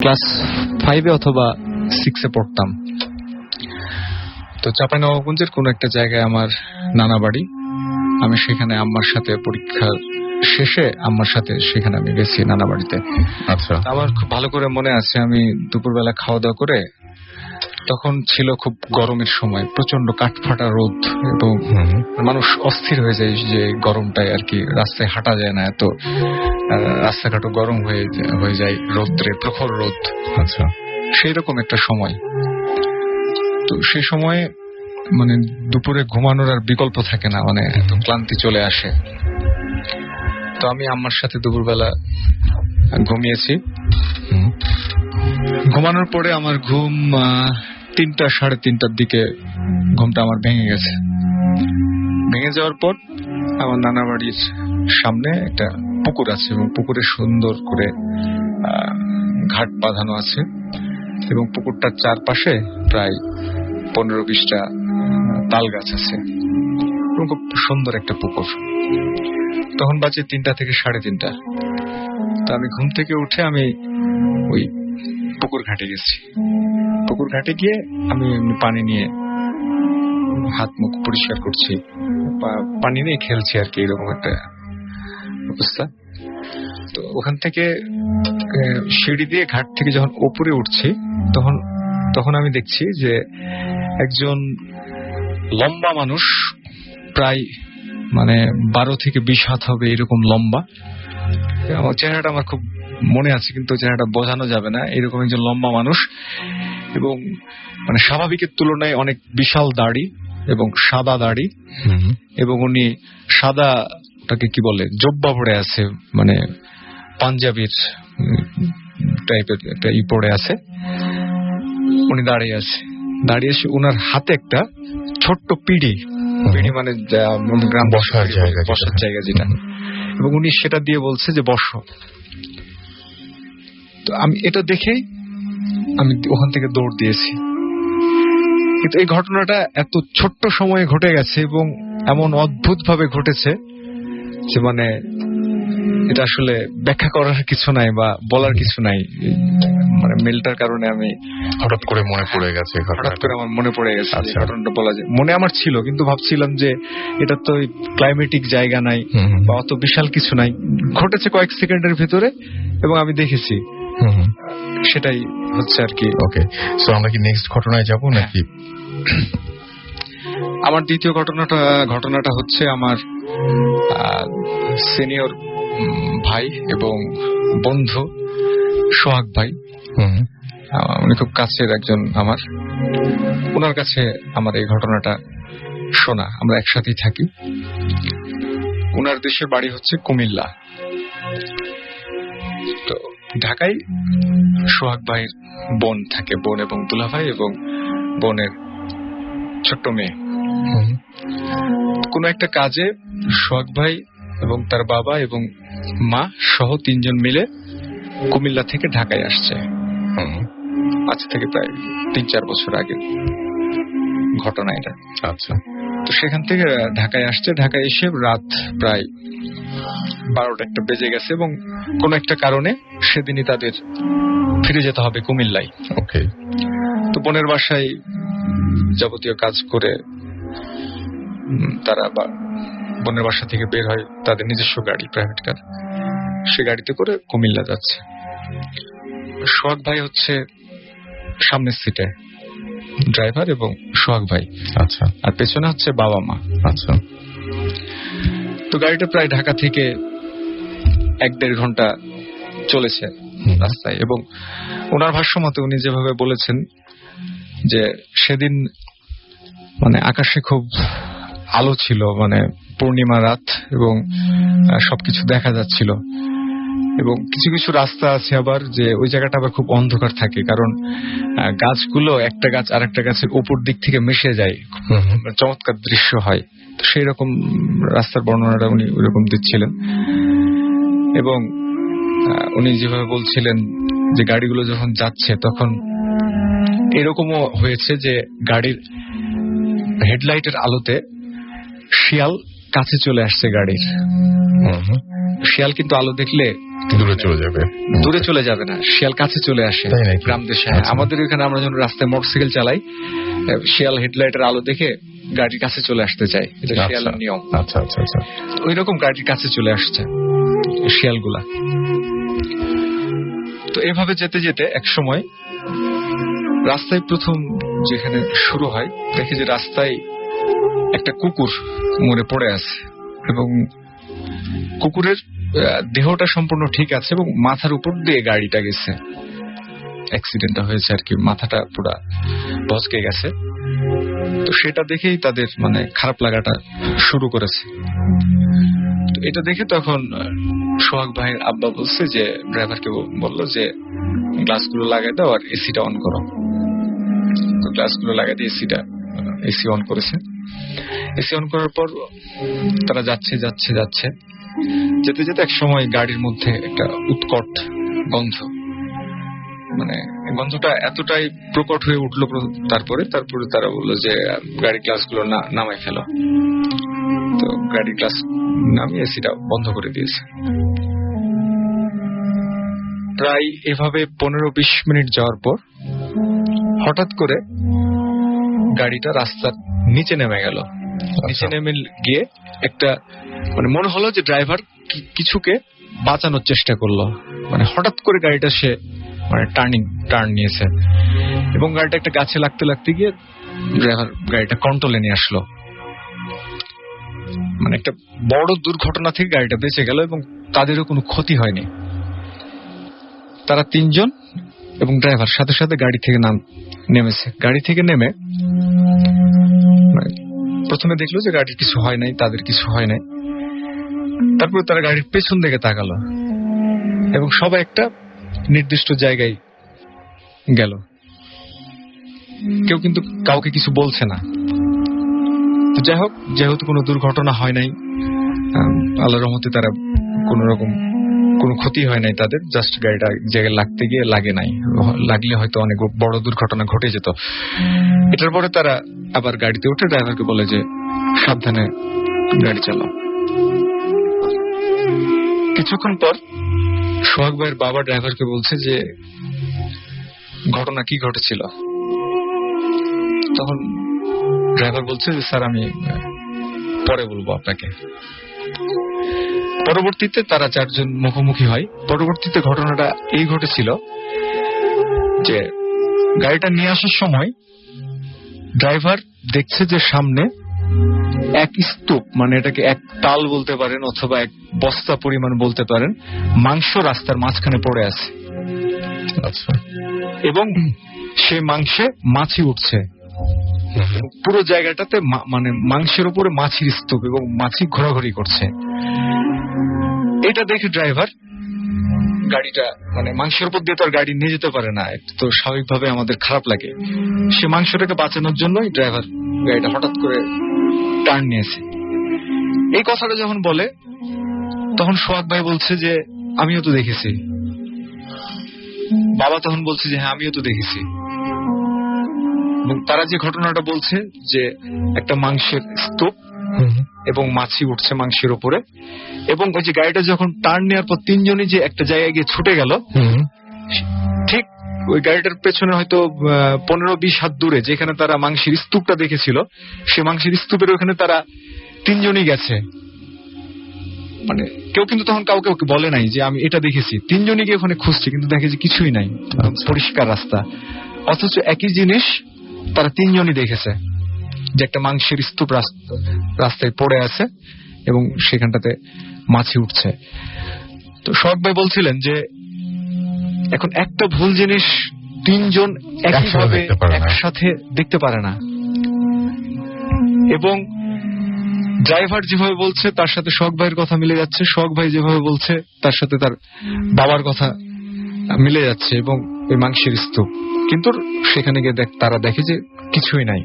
Class 5-এ অথবা 6-এ পড়তাম। তো চাঁপাইনবাবগঞ্জের কোন একটা জায়গায় আমার নানা বাড়ি। আমি সেখানে আম্মার সাথে পরীক্ষার শেষে আম্মার সাথে সেখানে আমি গেছি নানা বাড়িতে। আচ্ছা, আমার খুব ভালো করে মনে আছে, আমি দুপুরবেলা খাওয়া দাওয়া করে, তখন ছিল খুব গরমের সময়, প্রচন্ড কাঠফাটা রোদ এবং মানুষ অস্থির হয়ে যায় যে গরমটায় আর কি, রাস্তায় হাঁটা যায় না, এত রাস্তাঘাটও গরম হয়ে যায় রোদ্রে, প্রখর রোদ। আচ্ছা, সেই রকম একটা সময়। তো সেই সময় মানে দুপুরে ঘুমানোর আর বিকল্প থাকে না, মানে এত ক্লান্তি চলে আসে। তো আমি আম্মার সাথে দুপুরবেলা ঘুমিয়েছি। ঘুমানোর পরে আমার ঘুম 3টা সাড়ে 3টার দিকে ঘুমটা আমার ভেঙে গেছে। ভেঙে যাওয়ার পর আমার নানা বাড়ির সামনে একটা পুকুর আছে এবং পুকুরে সুন্দর করে ঘাট বাঁধানো আছে এবং পুকুরটার চারপাশে প্রায় 15-20টা তাল গাছ আছে এবং খুব সুন্দর একটা পুকুর। তখন বাজে 3টা থেকে 3:30। তো আমি ঘুম থেকে উঠে আমি ওই পুকুর ঘাটে গেছি। পুকুর ঘাটে গিয়ে আমি পানি নিয়ে হাত মুখ পরিষ্কার করছি, পানি নিয়ে খেলছি আর কি, এরকম একটা অবস্থা। তো ওখান থেকে সিঁড়ি দিয়ে ঘাট থেকে যখন উপরে উঠছি তখন আমি দেখছি যে একজন লম্বা মানুষ, প্রায় মানে 12 থেকে 20 হাত হবে এরকম লম্বা। আমার চেহারাটা আমার খুব মনে আছে, কিন্তু চেহারাটা বোঝানো যাবে না। এরকম একজন লম্বা মানুষ এবং মানে স্বাভাবিকের তুলনায় অনেক বিশাল দাড়ি এবং সাদা দাড়ি, এবং উনি সাদাটাকে কি বলে জব্বা পরে আছে, মানে পাঞ্জাবির টাইপের একটা পরে আছে। উনি দাঁড়িয়ে আছে ওনার হাতে একটা ছোট্ট পিঁড়ি মানে গ্রাম বসার জায়গা যেটা, এবং উনি সেটা দিয়ে বলছে যে বসো। তো আমি এটা দেখেই আমি ওখান থেকে দৌড় দিয়েছি। কিন্তু এই ঘটনাটা এত ছোট্ট সময়ে ঘটে গেছে এবং এমন অদ্ভুত ভাবে ঘটেছে যে মানে এটা আসলে ব্যাখ্যা করার কিছু নাই বা বলার কিছু নাই। মানে মেলটার কারণে আমি হঠাৎ করে মনে পড়ে গেছে, আমার মনে পড়ে গেছে। ঘটনাটা বলা যায় মনে আমার ছিল, কিন্তু ভাবছিলাম যে এটা তো ক্লাইমেটিক জায়গা নাই বা অত বিশাল কিছু নাই, ঘটেছে কয়েক সেকেন্ডের ভিতরে এবং আমি দেখেছি। সেটাই হচ্ছে আর কি। ওকে, সো আমরা কি নেক্সট ঘটনায় যাব নাকি? আমার দ্বিতীয় ঘটনাটা হচ্ছে আমার সিনিয়র ভাই এবং বন্ধু সোহাগ ভাই। উনি খুব কাছের একজন আমার। ওনার কাছে আমার এই ঘটনাটা শোনা। আমরা একসাথেই থাকি। ওনার দেশের বাড়ি হচ্ছে কুমিল্লা। তো ঢাকায় সোহাগ ভাইয়ের বোন থাকে, বোন এবং দুলা ভাই এবং বোনের ছোট্ট মেয়ে। কোন একটা কাজে সোহাগ ভাই এবং তার বাবা এবং মা সহ 3 জন মিলে কুমিল্লা থেকে ঢাকায় আসছে। আজ থেকে প্রায় 3-4 বছর আগে ঘটনা এটা। আচ্ছা, তো সেখান থেকে ঢাকায় আসছে। ঢাকায় এসে রাত প্রায় 12টা বেজে গেছে এবং কোন একটা কারণে সেদিনই তাদের ফিরে যেতে হবে কুমিল্লায়। ওকে। তো বোনের বাসায় যাবতীয় কাজ করে তারা বোনের বাসা থেকে বের হয় তাদের নিজস্ব গাড়ি, প্রাইভেট কার। সে গাড়িতে করে কুমিল্লা যাচ্ছে। সোহাগ ভাই হচ্ছে সামনের সিটে ড্রাইভার এবং সোহাগ ভাই। আচ্ছা। আর পেছনে হচ্ছে বাবা মা। আচ্ছা। তো গাড়িটা প্রায় ঢাকা থেকে 1-1.5 ঘন্টা চলেছে রাস্তায়, এবং ওনার ভাষ্য মতে উনি যেভাবে বলেছেন যে সেদিন মানে আকাশে খুব আলো ছিল, মানে পূর্ণিমা রাত এবং সবকিছু দেখা যাচ্ছিল। এবং কিছু কিছু রাস্তা আছে আবার যে ওই জায়গাটা আবার খুব অন্ধকার থাকে, কারণ গাছগুলো একটা গাছ আরেকটা গাছের উপর দিক থেকে মিশে যায়, চমৎকার দৃশ্য হয়। তো সেই রকম রাস্তার বর্ণনাটা উনি ওইরকম দিচ্ছিলেন। এবং উনি যেভাবে বলছিলেন যে গাড়িগুলো যখন যাচ্ছে তখন এরকমও হয়েছে যে গাড়ির হেডলাইটের আলোতে শিয়াল কাছে চলে আসছে গাড়ির। শিয়াল কিন্তু আলো দেখলে দূরে চলে যাবে। দূরে চলে যাবে না, শিয়াল কাছে চলে আসে তাই নাকি? গ্রাম দেশে। আচ্ছা। আমাদের এখানে আমরা যখন রাস্তায় মোটরসাইকেল চালাই, শিয়াল হেডলাইটের আলো দেখে গাড়ির কাছে চলে আসতে চাই, এটা শিয়ালের নিয়ম। আচ্ছা আচ্ছা আচ্ছা। ওই রকম গাড়ির কাছে চলে আসছে শিয়ালগুলা। তো এভাবে যেতে যেতে এক সময় রাস্তায় প্রথম যেখানে শুরু হয়, দেখে যে রাস্তায় একটা কুকুর মরে পড়ে আছে এবং কুকুরের দেহটা সম্পূর্ণ ঠিক আছে এবং মাথার উপর দিয়ে গাড়িটা গেছে, অ্যাক্সিডেন্টটা হয়েছে আর কি, মাথাটা পুরা বসকে গেছে। তো সেটা দেখেই তাদের মানে খারাপ লাগাটা শুরু করেছে। তো এটা দেখে তখন সোহাগ ভাইয়ের আব্বা বলছে যে, ড্রাইভারকে বললো যে গ্লাসগুলো লাগাই দাও আর এসিটা অন করো। তো গ্লাসগুলো লাগাই দিয়ে এসি অন করেছে। এসি অন করার পর তারা যাচ্ছে যাচ্ছে যাচ্ছে, যেতে যেতে এক সময় গাড়ির মধ্যে একটা উৎকট গন্ধ, মানে গন্ধটা এতটাই প্রকট হয়ে উঠলো। তারপরে তারা বললো যে গাড়ির গ্লাসগুলো নামাই ফেলো। তো গাড়ির গ্লাস নামিয়ে এসিটা বন্ধ করে দিয়েছে। প্রায় এভাবে 15-20 মিনিট যাওয়ার পর হঠাৎ করে গাড়িটা রাস্তার নিচে নেমে গেল। নিচে নেমে গিয়ে একটা মানে মনে হলো যে ড্রাইভার কিছুকে বাঁচানোর চেষ্টা করলো, মানে হঠাৎ করে গাড়িটা সে মানে টার্ন নিয়েছে এবং গাড়িটা একটা গাছে লাগতে লাগতে গিয়ে ড্রাইভার গাড়িটা কন্ট্রোলে নিয়ে আসলো। মানে একটা বড় দুর্ঘটনা থেকে গাড়িটা বেঁচে গেল এবং তাদেরও কোনো ক্ষতি হয়নি। তারা 3 জন এবং ড্রাইভার সাথে সাথে গাড়ি থেকে নেমেছে। গাড়ি থেকে নেমে প্রথমে দেখলো যে গাড়ির কিছু হয় নাই, তাদের কিছু হয় নাই। তারপরে তারা গাড়ির পেছন দিকে তাকালো এবং সবাই একটা নির্দিষ্ট জায়গায় গেল। কেউ কিন্তু কাউকে কিছু বলছে না। তো যাই হোক, যেহেতু কোনো দুর্ঘটনা হয় নাই, আল্লাহর রহমতে তারা কোন রকম কোনো ক্ষতি হয় নাই তাদের, জাস্ট গাড়িটা জায়গায় লাগতে গিয়ে লাগে নাই, লাগলে হয়তো অনেক বড় দুর্ঘটনা ঘটে যেত। এটার পরে তারা আবার গাড়িতে উঠে ড্রাইভারকে বলে যে সাবধানে গাড়ি চালাও। কিছুক্ষণ পর সোহাগ ভাইয়ের বাবা ড্রাইভারকে বলছে যে ঘটনা কি ঘটেছিল। তখন ড্রাইভার বলছে যে স্যার আমি পরে বলবো আপনাকে। পরবর্তীতে তারা 4 জন মুখোমুখি হয়। পরবর্তীতে ঘটনাটা এই ঘটেছিল যে গাড়িটা নিয়ে আসার সময় ড্রাইভার দেখছে যে সামনে এক স্তূপ, মানে এটাকে এক তাল বলতে পারেন অথবা এক বস্তা পরিমাণ বলতে পারেন, মাংস রাস্তার মাঝখানে পড়ে আছে। আচ্ছা। এবং সেই মাংসে মাছি উঠছে। পুরো জায়গাটাতে মানে মাংসের উপরে মাছির স্তূপ এবং মাছি ঘোরাঘুরি করছে। এটা দেখে ড্রাইভার গাড়িটা মানে মাংসের উপর দিয়ে তো আর গাড়ি নিয়ে যেতে পারে না, তো স্বাভাবিকভাবে আমাদের খারাপ লাগে। সে মাংসটাকে বাঁচানোর জন্যই ড্রাইভার গাড়িটা হঠাৎ করে টার্ন নিয়েছে। এই কথাটা যখন বলে তখন সোহাগ ভাই বলছে যে আমিও তো দেখেছি। বাবা তখন বলছে যে হ্যাঁ আমিও তো দেখেছি। এবং তারা যে ঘটনাটা বলছে যে একটা মাংসের স্তূপ এবং মাছি উঠছে মাংসের উপরে, এবং ওই যে গাড়িটা যখন টার্ন নেওয়ার পর 3 জনই যে একটা জায়গায় গিয়ে ছুটে গেল, ঠিক ওই গাড়িটার পেছনে হয়তো 15-20 হাত দূরে যেখানে তারা মাংসের স্তূপটা দেখেছিল, সে মাংসের স্তূপের ওখানে তারা 3 জনই গেছে। মানে কেউ কিন্তু তখন কাউকে বলে নাই যে আমি এটা দেখেছি। 3 জনই গিয়ে ওখানে খুঁজছে, কিন্তু দেখে যে কিছুই নাই, পরিষ্কার রাস্তা। অথচ একই জিনিস তারা 3 জনই দেখেছে, যে একটা মাংসের স্তূপ রাস্তায় পড়ে আছে এবং সেখানটাতে মাছি উঠছে। তো সোহাগ ভাই বলছিলেন যে এখন একটা ভুল জিনিস 3 জন একইভাবে একসাথে দেখতে পারে না। এবং ড্রাইভার যেভাবে বলছে তার সাথে সোহাগ ভাইয়ের কথা মিলে যাচ্ছে, সোহাগ ভাই যেভাবে বলছে তার সাথে তার বাবার কথা মিলে যাচ্ছে, এবং ওই মাংসের স্তূপ। কিন্তু সেখানে গিয়ে তারা দেখে যে কিছুই নাই।